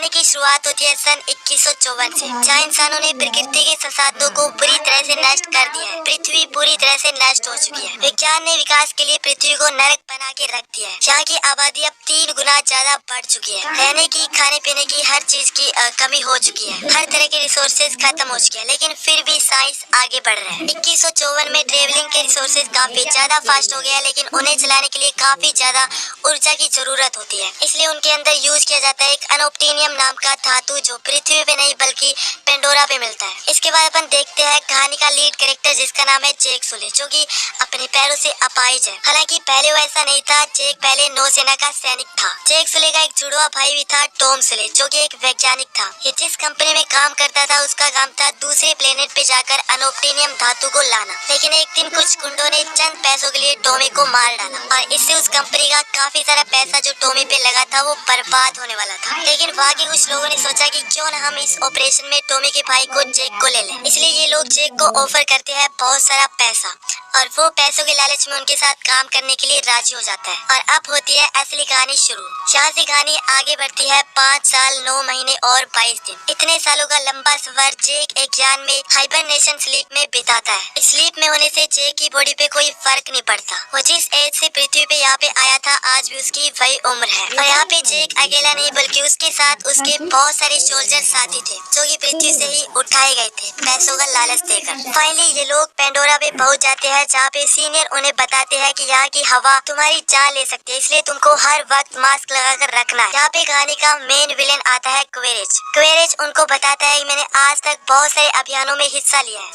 कहानी की शुरुआत होती है सन 2154 से, जहाँ इंसानों ने प्रकृति के संसाधनों को बुरी तरह से नष्ट कर दिया है। पृथ्वी पूरी तरह से नष्ट हो चुकी है। विज्ञान ने विकास के लिए पृथ्वी को नरक बना के रख दिया है। यहाँ की आबादी अब 3 गुना ज्यादा बढ़ चुकी है। रहने की, खाने पीने की, हर चीज की कमी हो चुकी है। हर तरह के रिसोर्सेज खत्म हो चुके हैं, लेकिन फिर भी साइंस आगे बढ़ रहा है। 2154 में ट्रेवलिंग के रिसोर्सेज काफी ज्यादा फास्ट हो गया है, लेकिन उन्हें चलाने के लिए काफी ज्यादा ऊर्जा की जरूरत होती है। इसलिए उनके अंदर यूज किया जाता है एक अनोप्टिनियम नाम का धातु, जो पृथ्वी पे नहीं बल्कि पेंडोरा पे मिलता है। इसके बाद अपन देखते हैं कहानी का लीड कैरेक्टर, जिसका नाम है जैक सुले, जो कि अपने पैरों से अपाहिज है। हालांकि पहले वो ऐसा नहीं था। जैक पहले नौसेना का सैनिक था। जैक सुले का एक जुड़वा भाई भी था, टॉम सुले, जो कि एक वैज्ञानिक था। ये जिस कंपनी में काम करता था उसका काम था दूसरे प्लेनेट पे जाकर अनोप्टिनियम धातु को लाना। लेकिन एक दिन कुछ गुंडों ने चंद पैसों के लिए टॉमी को मार डाला और इससे उस कंपनी का काफी सारा पैसा जो टॉमी पे लगा था वो बर्बाद होने वाला था। लेकिन बाकी कुछ लोगों ने सोचा कि क्यों न हम इस ऑपरेशन में टॉमी के भाई को, जैक को ले लें। इसलिए ये लोग जैक को ऑफर करते हैं बहुत सारा पैसा और वो पैसों के लालच में उनके साथ काम करने के लिए राजी हो जाता है। और अब होती है असली कहानी शुरू। यहाँ से कहानी आगे बढ़ती है 5 साल 9 महीने और 22 दिन। इतने सालों का लंबा सफर जैक एक यान में हाइबरनेशन स्लीप में बिताता है। स्लीप में होने से जैक की बॉडी पे कोई फर्क नहीं पड़ता। वो जिस एज से पृथ्वी पे यहाँ पे आया था आज भी उसकी वही उम्र है। और यहाँ पे जैक अकेला नहीं बल्कि उसके साथ उसके बहुत सारे सोल्जर साथी थे, जो कि पृथ्वी से ही उठाए गए थे पैसों का लालच देकर। फाइनली ये लोग पेंडोरा पे पहुँच जाते हैं, जहाँ पे सीनियर उन्हें बताते हैं कि यहाँ की हवा तुम्हारी जान ले सकती है, इसलिए तुमको हर वक्त मास्क लगाकर रखना है। यहाँ पे कहानी का मेन विलेन आता है क्वेरेज। क्वेरेज उनको बताता है कि मैंने आज तक बहुत सारे अभियानों में हिस्सा लिया है,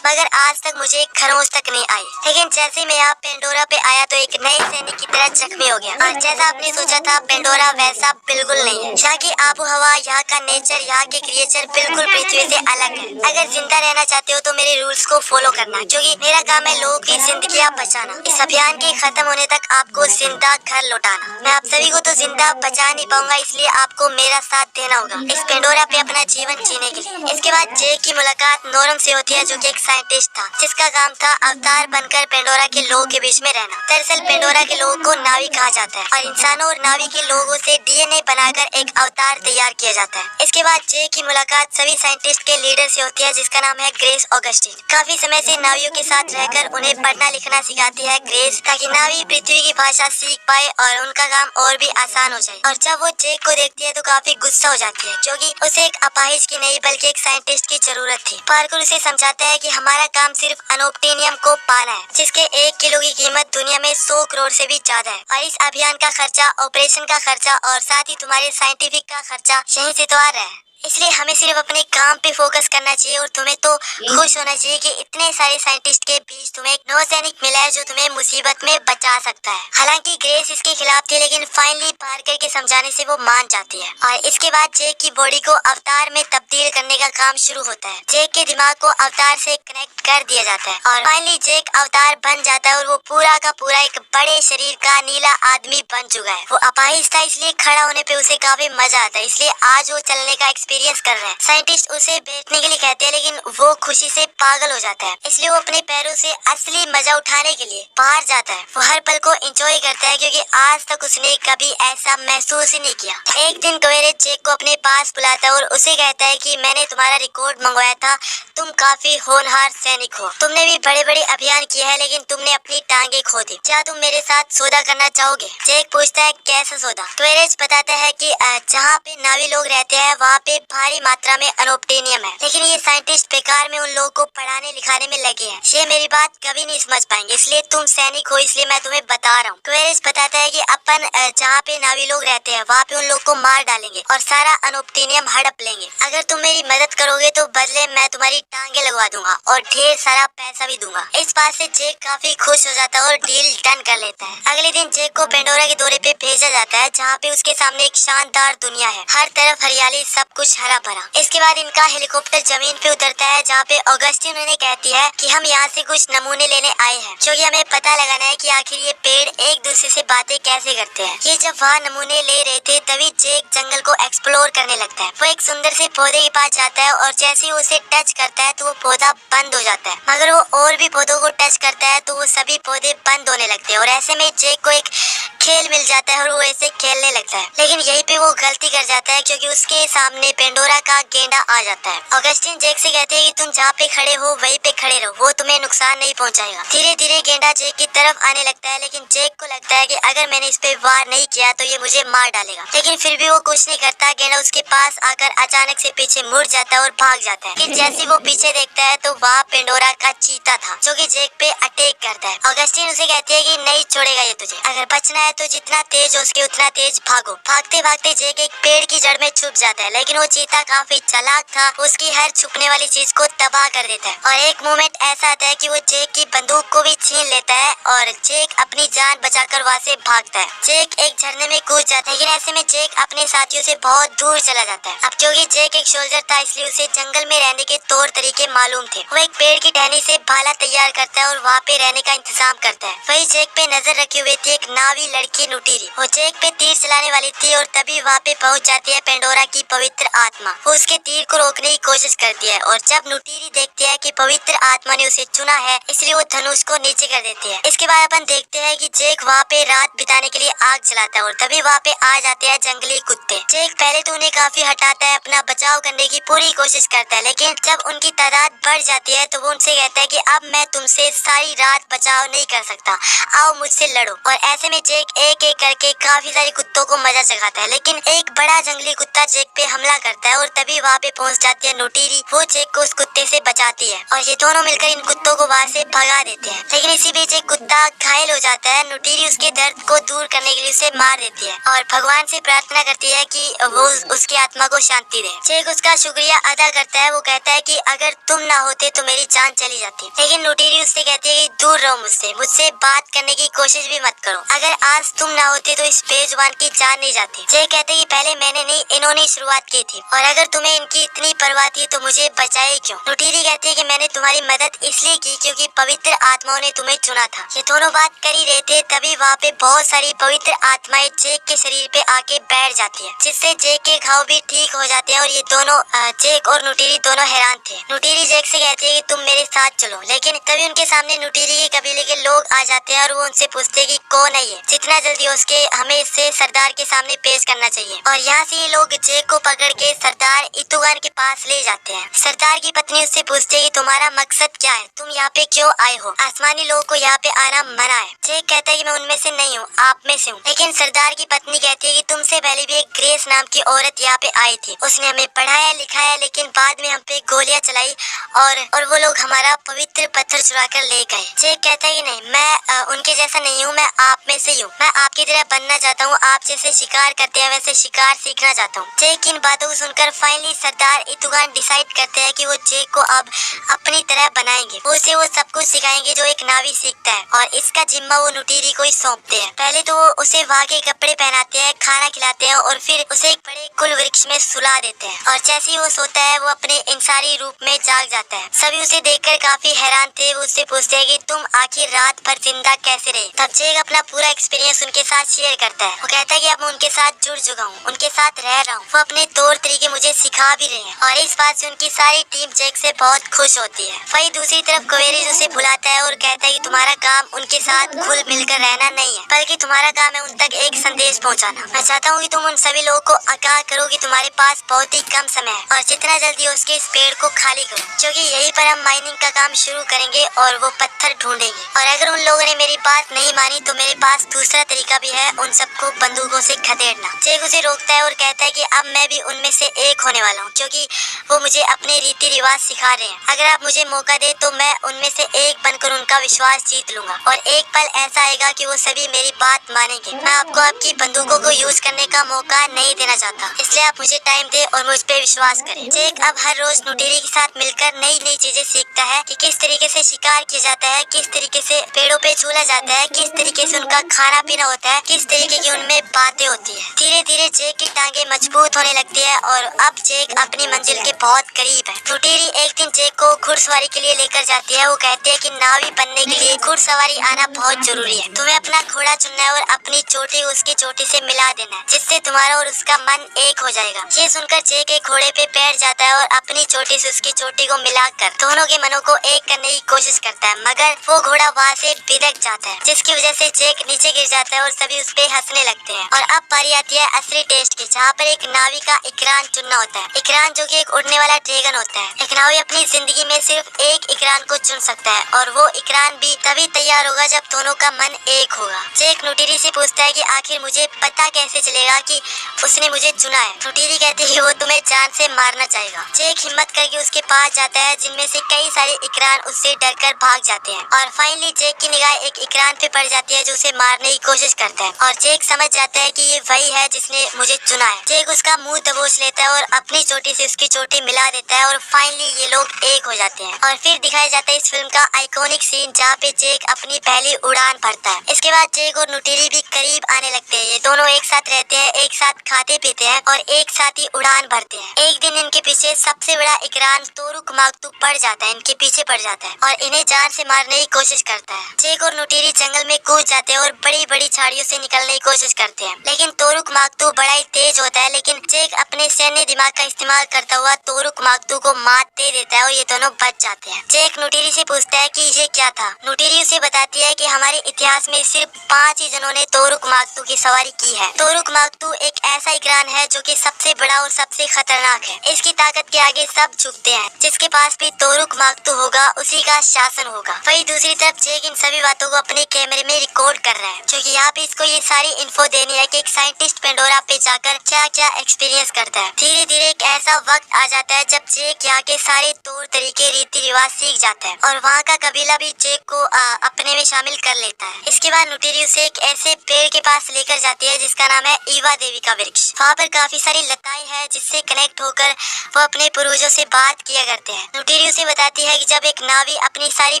मगर आज तक मुझे एक खरोंच तक नहीं आई। लेकिन जैसे मैं यहाँ पेंडोरा पे आया तो एक नए सैनिक की तरह जख्मी हो गया। और जैसा आपने सोचा था पेंडोरा वैसा बिल्कुल नहीं है। यहाँ की आबो हवा, यहाँ का नेचर, यहाँ के क्रिएचर बिल्कुल पृथ्वी से अलग है। अगर जिंदा रहना चाहते हो तो मेरे रूल्स को फॉलो करना, क्योंकि मेरा काम है लोगों की जिंदगियाँ बचाना। इस अभियान के खत्म होने तक आपको जिंदा घर लौटाना। मैं आप सभी को तो जिंदा बचा नहीं पाऊंगा, इसलिए आपको मेरा साथ देना होगा इस पेंडोरा पे अपना जीवन जीने के लिए। इसके बाद जैक की मुलाकात नोरम से होती है, जो कि एक साइंटिस्ट था, जिसका काम था अवतार बनकर पेंडोरा के लोगों के बीच में रहना। दरअसल पेंडोरा के लोगों को नावी कहा जाता है और इंसानों और नावी के लोगों से डीएनए बनाकर एक अवतार तैयार किया जाता है। इसके बाद जैक की मुलाकात सभी साइंटिस्ट के लीडर से होती है, जिसका नाम है ग्रेस ऑगस्टीन। काफी समय से नावियों के साथ रहकर उन्हें पढ़ना लिखना सिखाती है ग्रेस, ताकि नावी पृथ्वी की भाषा सीख पाए और उनका काम और भी आसान हो जाए। और जब वो जैक को देखती है तो काफी गुस्सा हो जाती है, क्योंकि उसे एक अपाहिज की नहीं बल्कि एक साइंटिस्ट की जरूरत थी। पार्कर उसे समझाता है कि हमारा काम सिर्फ अनोप्टिनियम को पाना है, जिसके 1 किलो की कीमत दुनिया में 100 करोड़ से भी ज्यादा है। और इस अभियान का खर्चा, ऑपरेशन का खर्चा और साथ ही तुम्हारे साइंटिफिक का खर्चा यहीं से तो आ रहा है। इसलिए हमें सिर्फ अपने काम पे फोकस करना चाहिए और तुम्हें तो खुश होना चाहिए कि इतने सारे साइंटिस्ट के बीच तुम्हें एक नौसैनिक मिला है जो तुम्हें मुसीबत में बचा सकता है। हालांकि ग्रेस इसके खिलाफ थी, लेकिन फाइनली पार्कर के समझाने से वो मान जाती है। और इसके बाद जैक की बॉडी को अवतार में तब्दील करने का काम शुरू होता है। जैक के दिमाग को अवतार से कनेक्ट कर दिया जाता है और फाइनली जैक अवतार बन जाता है और वो पूरा का पूरा एक बड़े शरीर का नीला आदमी बन चुका है। वो अपाहिज था, इसलिए खड़ा होने पे उसे काफी मजा आता है, इसलिए आज वो चलने का एक्सपीरियंस कर रहा है। साइंटिस्ट उसे बैठने के लिए कहते हैं, लेकिन वो खुशी से पागल हो जाता है, इसलिए वो अपने पैरों से असली मजा उठाने के लिए बाहर जाता है। वो हर पल को एंजॉय करता है, क्योंकि आज तक उसने कभी ऐसा महसूस ही नहीं किया। एक दिन क्वेरेज जैक को अपने पास बुलाता है और उसे कहता है कि मैंने तुम्हारा रिकॉर्ड मंगवाया था, तुम काफी होनहार सैनिक हो। तुमने भी बड़े बड़े अभियान किए हैं, लेकिन तुमने अपनी टांगे खो दी। क्या तुम मेरे साथ सौदा करना चाहोगे? जैक पूछता है कैसा सौदा? क्वेरेज बताता है कि जहाँ पे नावी लोग रहते हैं वहाँ पे भारी मात्रा में अनोप्टिनियम है, लेकिन ये साइंटिस्ट बेकार में उन लोगों को पढ़ाने लिखाने में लगे हैं। ये मेरी बात कभी नहीं समझ पाएंगे, इसलिए तुम सैनिक हो, इसलिए मैं तुम्हें बता रहा हूँ। क्वेरेज बताता है कि अपन जहाँ पे नावी लोग रहते हैं वहाँ पे उन लोग को मार डालेंगे और सारा अनोप्टिनियम हड़प लेंगे। अगर तुम मेरी मदद करोगे तो बदले मैं तुम्हारी टांगे लगवा दूंगा और ढेर सारा पैसा भी दूंगा। इस बात से जैक काफी खुश हो जाता है और डील डन कर लेता है। अगले दिन जैक को पेंडोरा के दौरे पे भेजा जाता है, जहाँ पे उसके सामने एक शानदार दुनिया है। हर तरफ हरियाली, सब कुछ कुछ हरा भरा। इसके बाद इनका हेलीकॉप्टर जमीन पे उतरता है जहाँ पे ऑगस्टीन उन्हें कहती है कि हम यहाँ से कुछ नमूने लेने आए हैं, क्योंकि हमें पता लगाना है कि आखिर ये पेड़ एक दूसरे से बातें कैसे करते हैं। ये जब वहाँ नमूने ले रहे थे तभी जेक जंगल को एक्सप्लोर करने लगता है। वो एक सुंदर से पौधे के पास जाता है और जैसे ही उसे टच करता है तो वो पौधा बंद हो जाता है, मगर वो और भी पौधों को टच करता है तो वो सभी पौधे बंद होने लगते हैं। और ऐसे में जेक को एक खेल मिल जाता है और वो ऐसे खेलने लगता है, लेकिन यहीं पे वो गलती कर जाता है क्योंकि उसके सामने पेंडोरा का गेंडा आ जाता है। ऑगस्टीन जेक से कहते हैं कि तुम जहाँ पे खड़े हो वहीं पे खड़े रहो, वो तुम्हें नुकसान नहीं पहुँचाएगा। धीरे धीरे गेंडा जेक की तरफ आने लगता है, लेकिन जेक को लगता है कि अगर मैंने इस पे वार नहीं किया तो ये मुझे मार डालेगा, लेकिन फिर भी वो कुछ नहीं करता। गेंडा उसके पास आकर अचानक से पीछे मुड़ जाता है और भाग जाता है। लेकिन जैसे वो पीछे देखता है तो वहाँ पेंडोरा का चीता था जो कि जेक पे अटैक करता है। ऑगस्टीन उसे कहती है कि नहीं छोड़ेगा ये तुझे, अगर बचना है तो जितना तेज हो सके उतना तेज भागो। भागते भागते जेक एक पेड़ की जड़ में छुप जाता है, लेकिन वो चीता काफी चालाक था, उसकी हर छुपने वाली चीज को तबाह कर देता है। और एक मोमेंट ऐसा आता है कि वो जेक की बंदूक को भी छीन लेता है और जेक अपनी जान बचाकर वहाँ से भागता है। जेक एक झरने में कूद जाता है, लेकिन ऐसे में जेक अपने साथियों से बहुत दूर चला जाता है। अब क्योंकि जेक एक सोल्जर था इसलिए उसे जंगल में रहने के तौर तरीके मालूम थे। वो एक पेड़ की टहनी से भाला तैयार करता है और वहाँ पे रहने का इंतजाम करता है। वही जेक पे नजर रखे हुए थी एक नावी लड़की नुटीरी। वो जेक पे तीर चलाने वाली थी और तभी वहाँ पे पहुँच जाती है पेंडोरा की पवित्र आत्मा। वो उसके तीर को रोकने की कोशिश करती है और जब नुटीरी देखती है कि पवित्र आत्मा ने उसे चुना है इसलिए वो धनुष को नीचे कर देती है। इसके बाद अपन देखते हैं कि जेक वहाँ पे रात बिताने के लिए आग जलाता है और तभी वहाँ पे आ जाते हैं जंगली कुत्ते। जेक पहले तो उन्हें काफी हटाता है, अपना बचाव करने की पूरी कोशिश करता है, लेकिन जब उनकी तादाद बढ़ जाती है तो वो उनसे कहता है कि अब मैं तुमसे सारी रात बचाव नहीं कर सकता, आओ मुझसे लड़ो। और ऐसे में जेक एक एक करके काफी सारे कुत्तों को मजा चखाता है, लेकिन एक बड़ा जंगली कुत्ता जेक पे हमला करता है और तभी वहाँ पे पहुँच जाती है नुटीरी। वो जेक को उस कुत्ते से बचाती है और ये दोनों मिलकर इन कुत्तों को वहाँ से भगा देते हैं। लेकिन इसी बीच एक कुत्ता घायल हो जाता है। नुटीरी उसके दर्द को दूर करने के लिए उसे मार देती है और भगवान से प्रार्थना करती है कि वो उसकी आत्मा को शांति दे। जेक उसका शुक्रिया अदा करता है। वो कहता है कि अगर तुम ना होते तो मेरी जान चली जाती, लेकिन नुटीरी उससे कहती है कि दूर रहो मुझसे बात करने की कोशिश भी मत करो, अगर आज तुम ना होते तो इस बेजुबान की जान नहीं जाती। जेक कहते हैं कि पहले मैंने नहीं इन्होंने शुरुआत की थी और अगर तुम्हें इनकी इतनी परवाह थी तो मुझे बचाए क्यों। नुटीरी कहती है कि मैंने तुम्हारी मदद इसलिए की क्योंकि पवित्र आत्माओं ने तुम्हें चुना था। ये दोनों बात कर ही रहे थे तभी वहाँ पे बहुत सारी पवित्र आत्माएं जेक के शरीर पे आके बैठ जाती है, जिससे जेक के घाव भी ठीक हो जाते हैं। और ये दोनों जेक और नुटीरी दोनों हैरान थे। नुटीरी जेक से कहती है कि तुम मेरे साथ चलो, लेकिन तभी उनके सामने नुटीरी के कबीले के लोग आ जाते हैं और वो उनसे पूछते हैं कि कौन है ये, जितना जल्दी हो सके हमें इससे सरदार के सामने पेश करना चाहिए। और यहाँ से ये लोग जेक को पकड़ के सरदार इतुगान के पास ले जाते हैं। सरदार की पत्नी उससे पूछती है कि तुम्हारा मकसद क्या है, तुम यहाँ पे क्यों आए हो, आसमानी लोगों को यहाँ पे आना मना है। जेक कहता है कि मैं उनमें से नहीं हूँ, आप में से हूँ। लेकिन सरदार की पत्नी कहती है कि तुमसे पहले भी एक ग्रेस नाम की औरत यहाँ पे आई थी, उसने हमें पढ़ाया लिखाया, लेकिन बाद में हम पे गोलियां चलाई और वो लोग हमारा पवित्र पत्थर चुरा कर ले गए। जेक कहता है कि नहीं, मैं उनके जैसा नहीं हूँ, मैं आप में से हूँ, मैं आपकी तरह बनना चाहता हूँ, आप जैसे शिकार करते हैं वैसे शिकार सीखना चाहता हूँ। जेक इन बातों को सुनकर फाइनली सरदार इतुगान डिसाइड करते हैं कि वो जेक को अब अपनी तरह बनाएंगे, उसे वो सब कुछ सिखाएंगे जो एक नावी सीखता है और इसका जिम्मा वो नुटीरी को ही सौंपते हैं। पहले तो वो उसे वहाँ के कपड़े पहनाते हैं, खाना खिलाते हैं और फिर उसे एक बड़े कुल वृक्ष में सुला देते हैं और जैसे ही वो सोता है वो अपने इंसानी रूप में जाग जाता है। सभी उसे देखकर काफी हैरान थे। वो उससे पूछते हैं कि तुम आखिर रात भर जिंदा कैसे रहे। तब जेक अपना पूरा एक्सपीरियंस उनके साथ शेयर करता है। वो कहता है कि अब मैं उनके साथ जुड़ चुका हूँ, उनके साथ रह रहा हूँ, वो अपने तौर तरीके मुझे सिखा भी रहे हैं और इस बात से उनकी सारी टीम जेक से बहुत खुश होती है। वही दूसरी तरफ क्वेरीज उसे बुलाता है और कहता है कि तुम्हारा काम उनके साथ घुल मिलकर रहना नहीं है, बल्कि तुम्हारा काम है उन तक एक संदेश पहुँचाना। मैं चाहता हूँ कि तुम उन सभी लोगों को आगाह करो कि तुम्हारे पास बहुत ही कम समय है और जितना जल्दी हो सके इस पेड़ को खाली करो, क्योंकि यहीं पर हम माइनिंग का काम शुरू करेंगे और वो पत्थर ढूंढेंगे। और अगर उन लोगों ने मेरी बात नहीं मानी तो मेरे पास दूसरा तरीका भी है, उन सबको बंदूकों से खदेड़ना। जेक उसे रोकता है और कहता है कि अब मैं भी उनमें से एक होने वाला हूँ, क्योंकि वो मुझे अपने रीति रिवाज सिखा रहे हैं। अगर आप मुझे मौका दे तो मैं उनमें से एक बनकर उनका विश्वास जीत लूंगा और एक पल ऐसा आएगा कि वो सभी मेरी बात मानेंगे। मैं आपको आपकी बंदूकों को यूज करने का मौका नहीं देना चाहता, इसलिए आप मुझे टाइम दे और मुझ पे विश्वास करें। जेक अब हर रोज नुटीरी के साथ मिलकर नई नई चीजें सीखता है कि किस तरीके से शिकार किया जाता है, किस तरीके से पेड़ों पे झूला जाता है, किस तरीके से उनका खाना पीना होता है, किस तरीके की उनमें बातें होती है। धीरे धीरे जेक की टांगे मजबूत होने लगती है है और अब जैक अपनी मंजिल के बहुत करीब है। नुटीरी एक दिन जैक को घुड़सवारी के लिए लेकर जाती है। वो कहती है कि नावी बनने के लिए घुड़सवारी आना बहुत जरूरी है। तुम्हें अपना घोड़ा चुनना है और अपनी चोटी उसकी चोटी से मिला देना है, जिससे तुम्हारा और उसका मन एक हो जाएगा। ये सुनकर जैक एक घोड़े पे बैठ जाता है और अपनी चोटी से उसकी चोटी को मिलाकर दोनों के मनों को एक करने की कोशिश करता है, मगर वो घोड़ा वहाँ से बिदक जाता है, जिसकी वजह से जैक नीचे गिर जाता है और सभी उस पे हंसने लगते हैं। और अब बारी आती है असली टेस्ट की, जहाँ पर एक नावी का इकरान चुनना होता है। इकरान जो कि एक उड़ने वाला ड्रैगन होता है। एक नावी अपनी जिंदगी में सिर्फ एक इकरान को चुन सकता है और वो इकरान भी तभी तैयार होगा जब दोनों का मन एक होगा। जैक नुटीरी से पूछता है कि आखिर मुझे पता कैसे चलेगा कि उसने मुझे चुना है। नुटीरी कहती है वो तुम्हें जान से मारना चाहेगा। जैक हिम्मत करके उसके पास जाता है, जिनमें से कई सारे इकरान उससे डरकर भाग जाते हैं और फाइनली जैक की निगाह एक इकरान पे पड़ जाती है जो उसे मारने की कोशिश करता है और जैक समझ जाता है कि ये वही है जिसने मुझे चुना है। जैक उसका मुंह दबोच लेता है और अपनी चोटी से उसकी चोटी मिला देता है और फाइनली ये लोग एक हो जाते हैं। और फिर दिखाया जाता है इस फिल्म का आइकॉनिक सीन जहाँ पे जैक अपनी पहली उड़ान भरता है। इसके बाद जैक और नुटीरी भी करीब आने लगते हैं। ये दोनों एक साथ रहते हैं, एक साथ खाते पीते हैं और एक साथ ही उड़ान भरते हैं। एक दिन इनके पीछे सबसे बड़ा इकरान तोरुक मागतू पड़ जाता है, इनके पीछे पड़ जाता है और इन्हें जान से मारने की कोशिश करता है। जैक और नुटीरी जंगल में कूद जाते हैं और बड़ी बड़ी झाड़ियों से निकलने की कोशिश करते हैं, लेकिन तोरुक मागतू बड़ा ही तेज होता है। लेकिन जैक अपने सैन्य दिमाग का इस्तेमाल करता हुआ तोरुक मागतू को मात दे देता है और ये दोनों बच जाते हैं। जैक नुटीरी से पूछता है कि ये क्या था। नुटीरी उसे बताती है कि हमारे इतिहास में सिर्फ 5 ही जनों ने तोरुक मागतू की सवारी की है। तोरुक मागतू एक ऐसा इकरान है जो कि सबसे बड़ा और सबसे खतरनाक है। इसकी ताकत के आगे सब झुकते हैं। जिसके पास भी तोरुक मागतू होगा उसी का शासन होगा। वही दूसरी तरफ जैक इन सभी बातों को अपने कैमरे में रिकॉर्ड कर रहा है, क्योंकि यहाँ पे इसको ये सारी इन्फो देनी है कि एक साइंटिस्ट पेंडोरा पे जाकर क्या क्या एक्सपीरियंस करता है। धीरे धीरे एक ऐसा वक्त आ जाता है जब जैक यहाँ के सारे तौर तरीके रीति रिवाज सीख जाता है और वहाँ का कबीला भी जैक को अपने में शामिल कर लेता है। इसके बाद नुटीरी उसे एक ऐसे पेड़ के पास लेकर जाती है जिसका नाम है ईवा देवी का वृक्ष। वहाँ पर काफी सारी लताएं हैं जिससे कनेक्ट होकर वो अपने पूर्वजों से बात किया करते हैं। नुटीरी उसे बताती है कि जब एक नावी अपनी सारी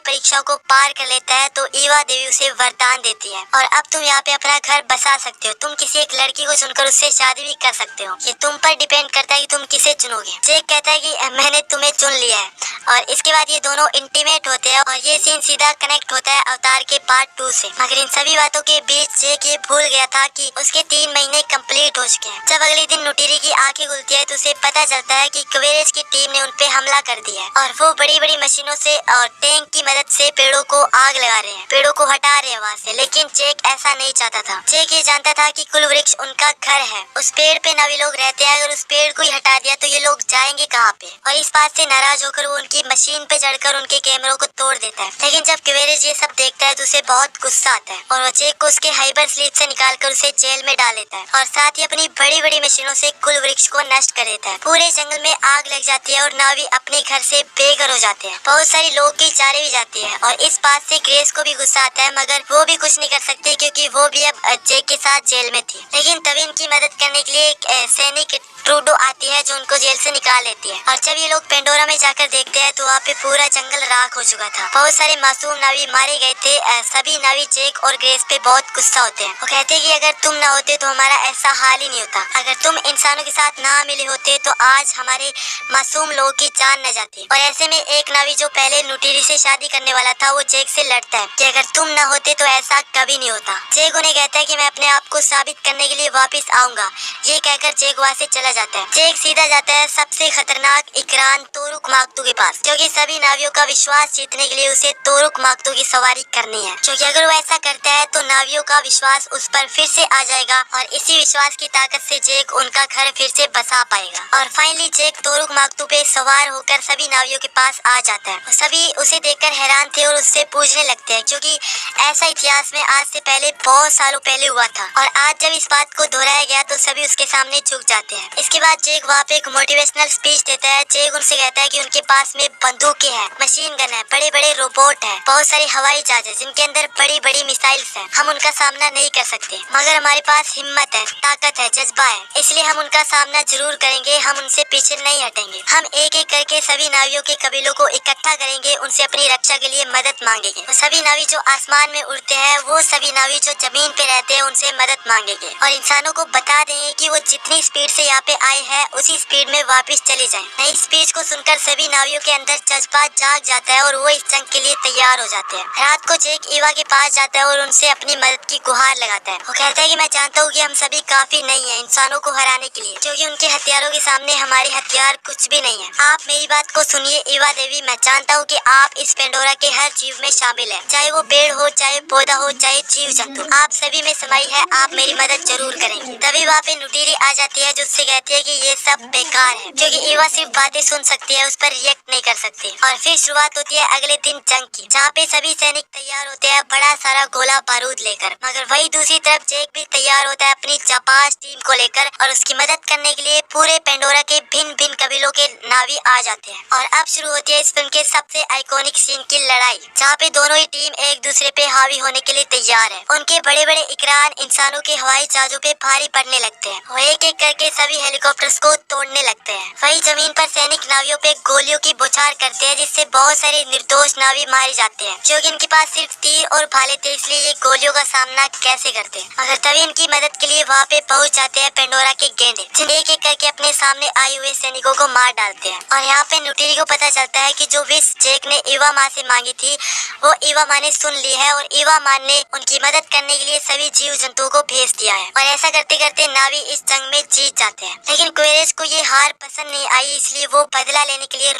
परीक्षाओं को पार कर लेता है तो ईवा देवी उसे वरदान देती है और अब तुम यहाँ पे अपना घर बसा सकते हो। तुम किसी एक लड़की को चुनकर उससे शादी भी कर सकते हो। ये तुम पर डिपेंड करता है कि तुम किसे चुनोगे। जैक कहता है कि मैंने तुम्हें चुन लिया है और इसके बाद ये दोनों इंटीमेट होते हैं और ये सीन सीधा कनेक्ट होता है अवतार के पार्ट 2 से। मगर इन सभी बातों के बीच जैक ये भूल गया था कि उसके 3 महीने कंप्लीट हो चुके हैं। जब अगले दिन नुटीरी की आंखें खुलती है तो उसे पता चलता है कि क्वेरेज की टीम ने उनपे हमला कर दिया है और वो बड़ी बड़ी मशीनों से और टैंक की मदद से पेड़ों को आग लगा रहे हैं, पेड़ों को हटा रहे हैं वहाँ से। लेकिन जैक ऐसा नहीं चाहता था। जैक ये जानता था कि कुल वृक्ष उनका घर है, उस पेड़ पे नवी लोग रहते हैं। अगर उस पेड़ को ही हटा दिया तो ये लोग जाएंगे कहाँ पे। और इस बात से नाराज होकर वो उनकी मशीन पे चढ़कर उनके कैमरों को तोड़ देता है। लेकिन जब क्वेरेज ये सब देखता है तो उसे बहुत गुस्सा आता है और वो जैक को उसके हाइबर स्लीप से निकालकर उसे जेल में डाल देता है और साथ ही अपनी बड़ी बड़ी मशीनों से कुल वृक्ष को नष्ट कर देता है। पूरे जंगल में आग लग जाती है और नावी अपने घर से बेघर हो जाते हैं। बहुत सारी लोग की चारे भी जाती है और इस बात से ग्रेस को भी गुस्सा आता है, मगर वो भी कुछ नहीं कर सकती क्योंकि वो भी अब जैक के साथ जेल में थी। लेकिन तभी इनकी मदद करने के लिए एक सैनिक ट्रूडो आती है जो उनको जेल से निकाल लेती है। और जब ये लोग पेंडोरा में जाकर देखते हैं तो वहाँ पे पूरा जंगल राख हो चुका था। बहुत सारे मासूम नावी मारे गए थे। सभी नावी जैक और ग्रेस पे बहुत गुस्सा होते हैं। वो कहते हैं कि अगर तुम ना होते तो हमारा ऐसा हाल ही नहीं होता। अगर तुम इंसानों के साथ ना मिले होते तो आज हमारे मासूम लोगों की जान न जाती। और ऐसे में एक नावी जो पहले नुटीरी से शादी करने वाला था वो जैक से लड़ता है कि अगर तुम ना होते तो ऐसा कभी नहीं होता। जैक उन्हें कहता है कि मैं अपने आप को साबित करने के लिए वापस आऊंगा। ये कहकर जैक वहाँ से चला जाता है। जैक सीधा जाता है सबसे खतरनाक इकरान तोरुक मागतू के पास, क्योंकि सभी नावियों का विश्वास जीतने के लिए उसे तोरुक मागतू की सवारी करनी है। क्योंकि अगर वो ऐसा करता है तो नावियों का विश्वास उस पर फिर से आ जाएगा और इसी विश्वास की ताकत से जैक उनका घर फिर से बसा पाएगा। और फाइनली जैक तोरुक मागतू पे सवार होकर सभी नावियों के पास आ जाता है। सभी उसे देखकर हैरान थे और उससे पूछने लगते हैं, क्योंकि ऐसा इतिहास में आज से पहले बहुत सालों पहले हुआ था। और आज जब इस बात को दोहराया गया तो सभी उसके सामने झुक जाते हैं। इसके बाद जैक वहाँ पे एक मोटिवेशनल स्पीच देता है। जैक उनसे कहता है कि उनके पास में बंदूकें हैं, मशीन गन है, बड़े बड़े रोबोट है, बहुत सारे हवाई जहाज है जिनके अंदर बड़ी बड़ी मिसाइल्स हैं। हम उनका सामना नहीं कर सकते, मगर हमारे पास हिम्मत है, ताकत है, जज्बा है, इसलिए हम उनका सामना जरूर करेंगे। हम उनसे पीछे नहीं हटेंगे। हम एक एक करके सभी नावियों के कबीलों को इकट्ठा करेंगे, उनसे अपनी रक्षा के लिए मदद मांगेंगे। वो सभी नावी जो आसमान में उड़ते हैं, वो सभी नावी जो जमीन पे रहते हैं, उनसे मदद मांगेंगे और इंसानों को बता देंगे कि वो जितनी स्पीड से यहाँ पे आए हैं उसी स्पीड में वापस चले जाएं। नई स्पीच को सुनकर सभी नावियों के अंदर जज्बा जाग जाता है और वो इस जंग के लिए तैयार हो जाते हैं। रात को जैक ईवा के पास जाता है और उनसे अपनी मदद की गुहार लगाता है। वो कहता है कि मैं जानता हूँ कि हम सभी काफी नहीं है इंसानों को हराने के लिए, क्योंकि उनके हथियारों के सामने हमारे हथियार कुछ भी नहीं है। आप मेरी बात को सुनिए ईवा देवी, मैं जानता हूँ कि आप इस पेंडोरा के हर जीव में शामिल है, चाहे वो पेड़ हो, चाहे पौधा हो, चाहे जीव जंतु, आप सभी में समाई है। आप मेरी मदद जरूर करेंगे। तभी वहाँ पे नुटीरी आ जाती है जो उससे कहती है कि ये सब बेकार है, क्योंकि ईवा सिर्फ बातें सुन सकती है, उस पर रिएक्ट नहीं कर सकती। और फिर शुरुआत होती है अगले दिन जंग की, जहाँ पे सभी सैनिक तैयार होते हैं बड़ा सारा गोला बारूद लेकर। मगर वही दूसरी तरफ जैक भी तैयार होता है अपनी जाबाज टीम को लेकर, और उसकी मदद करने के लिए पूरे पेंडोरा के भिन्न भिन्न कबीलों के नावी आ जाते हैं। और अब शुरू होती है इस फिल्म के सबसे आइकॉनिक सीन की लड़ाई, जहाँ पे दोनों ही टीम एक दूसरे पे हावी होने के लिए तैयार है। उनके बड़े बड़े इकरार इंसानों के हवाई जहाजों पे भारी पड़ने लगते हैं। वो एक एक करके सभी हेलीकॉप्टर्स को तोड़ने लगते हैं। वही जमीन पर सैनिक नावियों पे गोलियों की बौछार करते हैं, जिससे बहुत सारे निर्दोष नावी मारे जाते हैं, क्योंकि इनके पास सिर्फ तीर और भाले थे, इसलिए ये गोलियों का सामना कैसे करते हैं। मगर तभी इनकी मदद के लिए वहाँ पे पहुँच जाते हैं पेंडोरा के गेंडे, जिन्हें एक एक करके अपने सामने आए हुए सैनिकों को मार डालते हैं। और यहाँ पे नुटीरी को पता चलता है कि जो विश जैक ने ईवा माँ से मांगी थी वो ईवा माँ ने सुन ली है, और ईवा माँ ने उनकी मदद करने के लिए सभी जीव जंतुओं को भेज दिया है। और ऐसा करते करते नावी इस जंग में जीत जाते हैं। लेकिन क्वेरेज को ये हार पसंद नहीं आई, इसलिए वो बदला लेने के लिए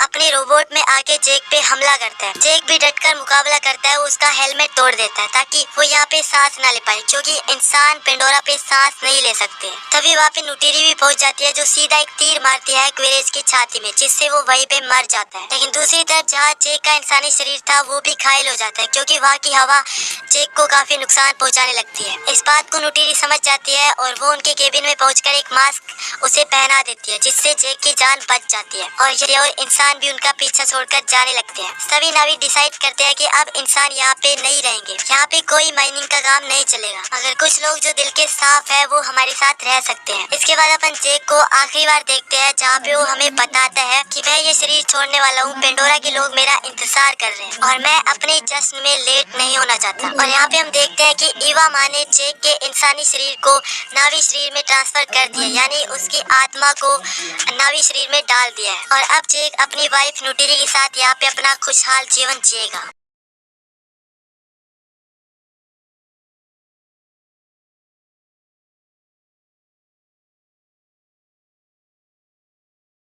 अपने रोबोट में आके जैक पे हमला करता है। जैक भी डटकर मुकाबला करता है, उसका हेलमेट तोड़ देता है ताकि वो यहाँ पे सांस ना ले पाए, क्योंकि इंसान पेंडोरा पे सांस नहीं ले सकते। तभी वहाँ पे नुटीरी भी पहुँच जाती है, जो सीधा एक तीर मारती है क्वेरेज की छाती में, जिससे वो वहीं पे मर जाता है। लेकिन दूसरी तरफ जहाँ जैक का इंसानी शरीर था वो भी घायल हो जाता है, क्योंकि वहाँ की हवा जैक को काफी नुकसान पहुँचाने लगती है। इस बात को नुटीरी समझ जाती है और वो उनके केबिन में पहुंचकर एक मास्क उसे पहना देती है, जिससे जैक की जान बच जाती है। और इंसान भी उनका पीछा छोड़कर जाने लगते हैं। सभी नाविक डिसाइड करते हैं कि अब इंसान यहाँ पे नहीं रहेंगे, यहाँ पे कोई माइनिंग का काम नहीं चलेगा, मगर कुछ लोग जो दिल के साफ है वो हमारे साथ रह सकते हैं। इसके बाद अपन जैक को आखिरी बार देखते हैं, जहाँ पे वो हमें बताता है कि मैं ये शरीर छोड़ने वाला हूँ, पेंडोरा के लोग मेरा इंतजार कर रहे हैं और मैं अपने जश्न में लेट नहीं होना चाहता। और यहाँ पे हम देखते हैं कि ईवा माँ ने जैक के इंसानी शरीर को नावी शरीर में ट्रांसफर कर दिया, यानी उसकी आत्मा को नावी शरीर में डाल दिया है। और अब जैक अपनी वाइफ नुटीरी के साथ यहाँ पे अपना खुशहाल जीवन जिएगा।